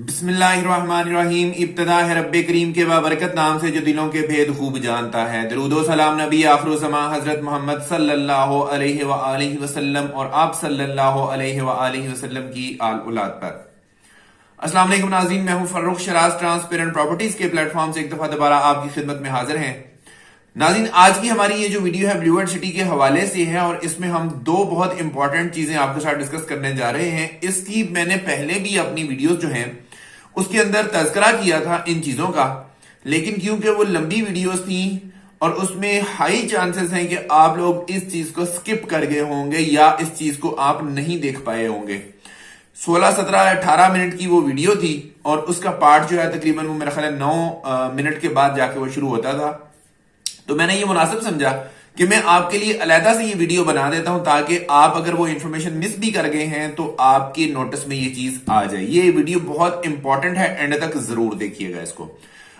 बिस्मिल्लाहिर्रहमानिर्रहीम। इब्तिदा है रब्बे करीम के बाबरकत नाम से जो दिलों के भेद खूब जानता है। दरूदो सलाम नबी आखिर ज़मां हजरत मोहम्मद सल्लल्लाहु अलैहि वसल्लम और आप सल्लल्लाहु अलैहि वसल्लम की आल औलाद पर। अस्सलाम वालेकुम नाज़रीन, मैं हूं फर्रुख शराज ट्रांसपेरेंट प्रॉपर्टीज के प्लेटफॉर्म से एक दफा दोबारा आपकी खिदमत में हाजिर हैं। नाज़रीन, आज की हमारी ये जो वीडियो है ब्लू वर्ल्ड सिटी के हवाले से है और इसमें हम दो बहुत इंपॉर्टेंट चीजें आपके साथ डिस्कस करने जा रहे हैं। इसकी मैंने पहले भी अपनी वीडियोस जो हैं उसके अंदर तज़किरा किया था इन चीजों का, लेकिन क्योंकि वो लंबी वीडियोस थी और उसमें हाई चांसेस हैं कि आप लोग इस चीज को स्किप कर गए होंगे या इस चीज को आप नहीं देख पाए होंगे। 16, 17, 18 मिनट की वो वीडियो थी और उसका पार्ट जो है तकरीबन वो मेरा ख्याल है 9 मिनट के बाद जाके वो शुरू होता था। तो मैंने ये मुनासिब समझा कि मैं आपके लिए अलहदा से ये वीडियो बना देता हूं ताकि आप अगर वो इंफॉर्मेशन मिस भी कर गए हैं तो आपके नोटिस में ये चीज आ जाए। ये वीडियो बहुत इंपॉर्टेंट है, एंड तक जरूर देखिएगा इसको।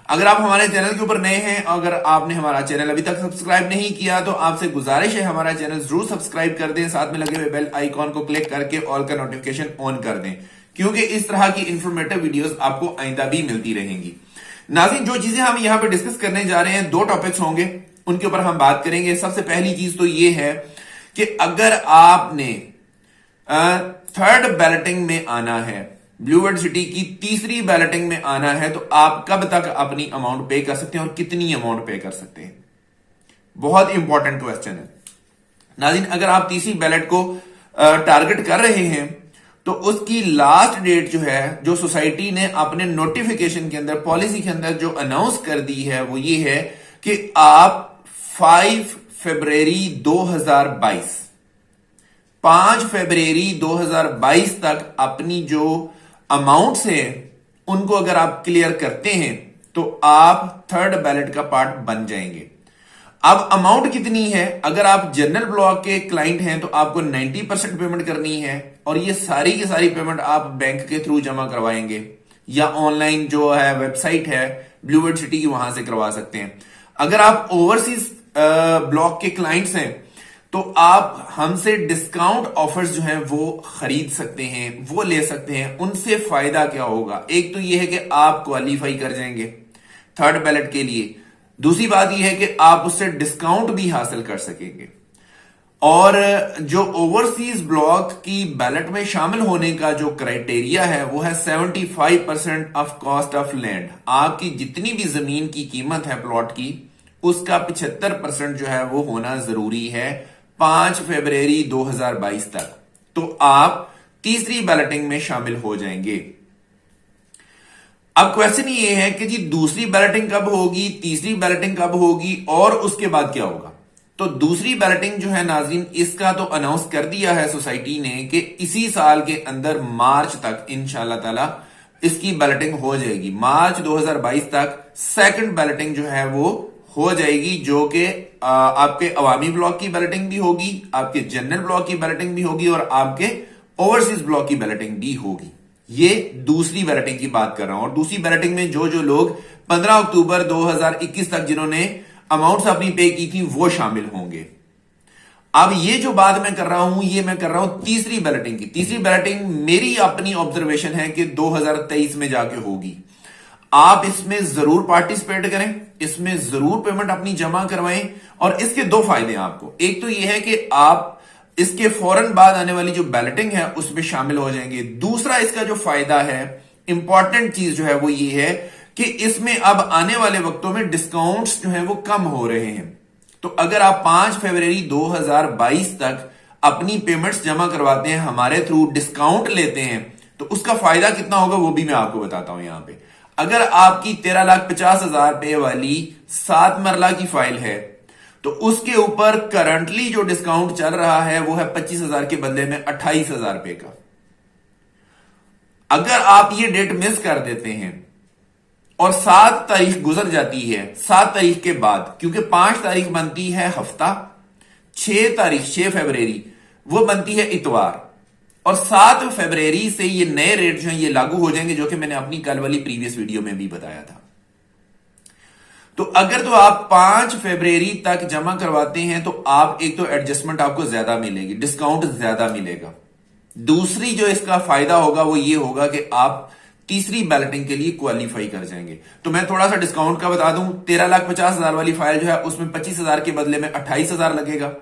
अगर आप हमारे चैनल के ऊपर नए हैं, अगर आपने हमारा चैनल अभी तक सब्सक्राइब नहीं किया तो आपसे गुजारिश है हमारा चैनल जरूर सब्सक्राइब कर दें, साथ में लगे हुए बेल आइकॉन को क्लिक करके ऑल का नोटिफिकेशन ऑन कर दें, क्योंकि इस तरह की इंफॉर्मेटिव वीडियोस आपको आइंदा भी मिलती रहेंगी। नाज़रीन, जो चीजें हम यहां पर डिस्कस करने जा रहे हैं, दो टॉपिक्स होंगे, उनके ऊपर हम बात करेंगे। सबसे पहली चीज तो यह है कि अगर आपने थर्ड बैलेटिंग में आना है, ब्लू वर्ल्ड सिटी की तीसरी बैलेटिंग में आना है, तो आप कब तक अपनी अमाउंट पे कर सकते हैं और कितनी अमाउंट पे कर सकते हैं। बहुत इंपॉर्टेंट क्वेश्चन है नाज़रीन। अगर आप तीसरी बैलेट को टारगेट कर रहे हैं तो उसकी लास्ट डेट जो है, जो सोसाइटी ने अपने नोटिफिकेशन के अंदर, पॉलिसी के अंदर जो अनाउंस कर दी है, वो ये है कि आप 5 फरवरी 2022 5 फरवरी 2022 तक अपनी जो अमाउंट्स हैं उनको अगर आप क्लियर करते हैं तो आप थर्ड बैलेट का पार्ट बन जाएंगे। अब अमाउंट कितनी है? अगर आप जनरल ब्लॉक के क्लाइंट हैं तो आपको 90% पेमेंट करनी है और ये सारी की सारी पेमेंट आप बैंक के थ्रू जमा करवाएंगे या ऑनलाइन जो है वेबसाइट है ब्लू वर्ल्ड सिटी की, वहां से करवा सकते हैं। अगर आप ओवरसीज ब्लॉक के क्लाइंट्स हैं तो आप हमसे डिस्काउंट ऑफर्स जो हैं वो खरीद सकते हैं, वो ले सकते हैं। उनसे फायदा क्या होगा? एक तो यह है कि आप क्वालिफाई कर जाएंगे थर्ड बैलेट के लिए, दूसरी बात यह है कि आप उससे डिस्काउंट भी हासिल कर सकेंगे। और जो ओवरसीज ब्लॉक की बैलेट में शामिल होने का जो क्राइटेरिया है वो है 75% ऑफ कॉस्ट ऑफ लैंड। आपकी जितनी भी जमीन की कीमत है प्लॉट की, उसका 75% जो है वो होना जरूरी है 5 फरवरी 2022 तक। तो आप तीसरी बैलेटिंग में शामिल हो जाएंगे। अब क्वेश्चन ये है कि जी दूसरी बैलेटिंग कब होगी, तीसरी बैलेटिंग कब होगी और उसके बाद क्या होगा? तो दूसरी बैलेटिंग जो है नाज़रीन, इसका तो अनाउंस कर दिया है सोसाइटी ने कि इसी साल के अंदर मार्च तक इंशाल्लाह ताला इसकी बैलेटिंग हो जाएगी। मार्च 2022 तक सेकंड बैलेटिंग जो है वो हो जाएगी, जो कि आपके अवामी ब्लॉक की बैलेटिंग भी होगी, आपके जनरल ब्लॉक की बैलेटिंग भी होगी और आपके ओवरसीज ब्लॉक की बैलेटिंग भी होगी। ये दूसरी बैलेटिंग की बात कर रहा हूं। और दूसरी बैलेटिंग में जो जो लोग 15 अक्टूबर 2021 तक जिन्होंने अमाउंट्स अपनी पे की थी वो शामिल होंगे। अब ये जो बात मैं कर रहा हूं, ये मैं कर रहा हूं तीसरी बैलेटिंग की। तीसरी बैलेटिंग मेरी अपनी ऑब्जर्वेशन है कि 2023 में जाके होगी। आप इसमें जरूर पार्टिसिपेट करें, इसमें जरूर पेमेंट अपनी जमा करवाएं। और इसके दो फायदे हैं आपको। एक तो यह है कि आप इसके फौरन बाद आने वाली जो बैलेटिंग है उसमें शामिल हो जाएंगे। दूसरा इसका जो फायदा है, इंपॉर्टेंट चीज जो है वो ये है कि इसमें अब आने वाले वक्तों में डिस्काउंट्स जो है वो कम हो रहे हैं। तो अगर आप 5 फरवरी 2022 तक अपनी पेमेंट्स जमा करवाते हैं, हमारे थ्रू डिस्काउंट लेते हैं, तो उसका फायदा कितना होगा वो भी मैं आपको बताता हूं यहां पे। अगर आपकी 13,50,000 रुपए वाली 7 मरला की फाइल है तो उसके ऊपर करंटली जो डिस्काउंट चल रहा है वो है 25,000 के बदले में 28,000 रुपए का। अगर आप ये डेट मिस कर देते हैं और 7 तारीख गुजर जाती है, 7 तारीख के बाद, क्योंकि 5 तारीख बनती है हफ्ता, 6 तारीख 6 फरवरी वो बनती है इतवार, और 7 फरवरी से ये नए रेट जो हैं ये लागू हो जाएंगे, जो कि मैंने अपनी कल वाली प्रीवियस वीडियो में भी बताया था। तो अगर तो आप 5 फरवरी तक जमा करवाते हैं तो आप एक तो एडजस्टमेंट आपको ज्यादा मिलेगी, डिस्काउंट ज्यादा मिलेगा। दूसरी जो इसका फायदा होगा वो ये होगा कि आप तीसरी बैलेटिंग के लिए क्वालिफाई कर जाएंगे। तो मैं थोड़ा सा डिस्काउंट का बता दूं, 13,50,000 वाली फाइल जो है उसमें 25,000 के बदले में 28,000 लगेगा।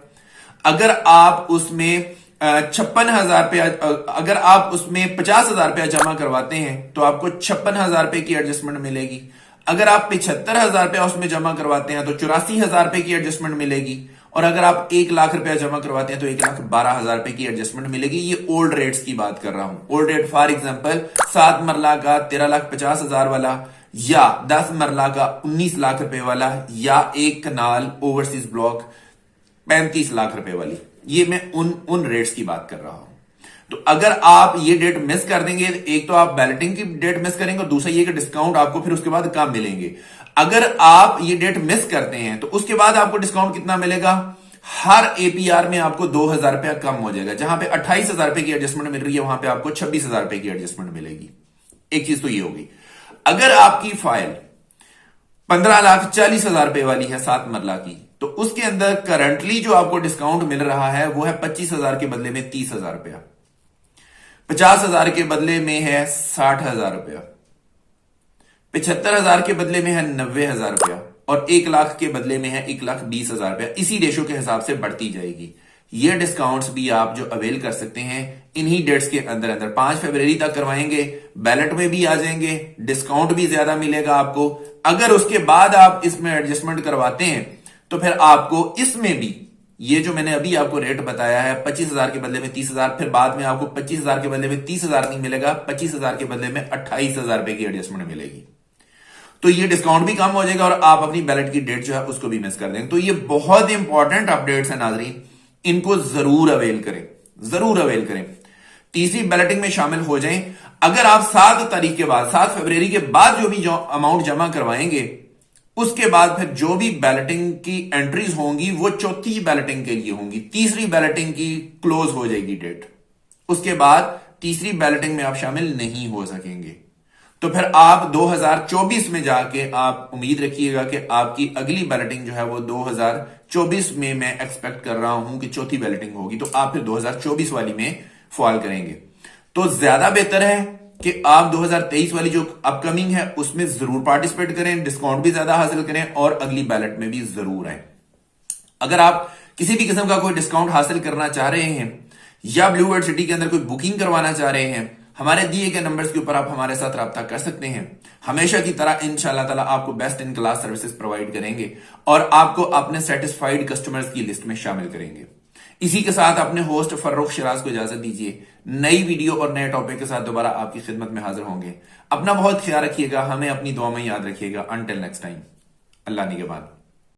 अगर आप उसमें 56,000 रुपया, अगर आप उसमें 50,000 रुपया जमा करवाते हैं तो आपको 56,000 रुपए की एडजस्टमेंट मिलेगी। अगर आप 75,000 रुपया उसमें जमा करवाते हैं तो 84,000 रुपए की एडजस्टमेंट मिलेगी। और अगर आप 1,00,000 रुपया जमा करवाते हैं तो 1,12,000 रुपए की एडजस्टमेंट मिलेगी। ये ओल्ड रेट्स की बात कर रहा हूं। ओल्ड रेट फॉर एग्जांपल 7 मरला का 13,50,000 वाला, या 10 मरला का 19 लाख रुपए वाला, या एक कनाल ओवरसीज ब्लॉक 35 लाख रुपए वाली। ये मैं उन रेट्स की बात कर रहा हूं। तो अगर आप ये डेट मिस कर देंगे, एक तो आप बैलेटिंग की डेट मिस करेंगे और दूसरा ये कि डिस्काउंट आपको फिर उसके बाद कम मिलेंगे। अगर आप ये डेट मिस करते हैं तो उसके बाद आपको डिस्काउंट कितना मिलेगा? हर एपीआर में आपको 2,000 रुपया कम हो जाएगा। जहां पे 28,000 रुपए की एडजस्टमेंट मिल रही है वहां पे आपको 26,000 रुपए की एडजस्टमेंट मिलेगी। एक चीज तो ये होगी। अगर आपकी फाइल 15,40,000 रुपए वाली है 7 मरला की, तो उसके अंदर करंटली जो आपको डिस्काउंट मिल रहा है वो है 25,000 के बदले में 30,000 रुपया, 50,000 के बदले में है 60,000 रुपया, 75,000 के बदले में है 90,000 रुपया, और 1,00,000 के बदले में है 1,20,000 रुपया। इसी रेशो के हिसाब से बढ़ती जाएगी। ये डिस्काउंट्स भी आप जो अवेल कर सकते हैं इन्हीं डेट्स के अंदर अंदर 5 फरवरी तक करवाएंगे, बैलेट में भी आ जाएंगे, डिस्काउंट भी ज्यादा मिलेगा आपको। अगर उसके बाद आप इसमें एडजस्टमेंट करवाते हैं तो फिर आपको इसमें भी ये जो मैंने अभी आपको रेट बताया है 25,000 के बदले में 30,000, फिर बाद में आपको 25,000 के बदले में 30,000 नहीं मिलेगा, 25,000 के बदले में 28,000 रुपए की एडजस्टमेंट मिलेगी। तो ये डिस्काउंट भी कम हो जाएगा और आप अपनी बैलेट की डेट जो है उसको भी मिस कर देंगे। तो ये बहुत इंपॉर्टेंट अपडेट्स है नाजरीन, इनको जरूर अवेल करें, जरूर अवेल करें। तीसरी बैलेटिंग में शामिल हो जाएं। अगर आप 7 तारीख के बाद, 7 फरवरी के बाद जो भी अमाउंट जमा करवाएंगे, उसके बाद फिर जो भी बैलेटिंग की एंट्रीज होंगी वो चौथी बैलेटिंग के लिए होंगी। तीसरी बैलेटिंग की क्लोज हो जाएगी डेट, उसके बाद तीसरी बैलेटिंग में आप शामिल नहीं हो सकेंगे। तो फिर आप 2024 में जाके आप उम्मीद रखिएगा कि आपकी अगली बैलेटिंग जो है वो 2024 में मैं एक्सपेक्ट कर रहा हूं कि चौथी बैलेटिंग होगी, तो आप फिर 2024 वाली में फॉल करेंगे। तो ज्यादा बेहतर है कि आप 2023 वाली जो अपकमिंग है उसमें जरूर पार्टिसिपेट करें, डिस्काउंट भी ज्यादा हासिल करें और अगली बैलेट में भी जरूर आए। अगर आप किसी भी किस्म का कोई डिस्काउंट हासिल करना चाह रहे हैं या ब्लू वर्ल्ड सिटी के अंदर कोई बुकिंग करवाना चाह रहे हैं, हमारे दिए गए नंबर्स के ऊपर आप हमारे साथ राब्ता कर सकते हैं। हमेशा की तरह इंशाल्लाह ताला आपको best in class services provide करेंगे और आपको अपने सेटिस्फाइड कस्टमर्स की लिस्ट में शामिल करेंगे। इसी के साथ अपने होस्ट फर्रुख शिराज को इजाजत दीजिए। नई वीडियो और नए टॉपिक के साथ दोबारा आपकी खिदमत में हाजिर होंगे। अपना बहुत ख्याल रखिएगा, हमें अपनी दुआ में याद रखिएगा। अनटिल नेक्स्ट टाइम, अल्लाह निगहबान।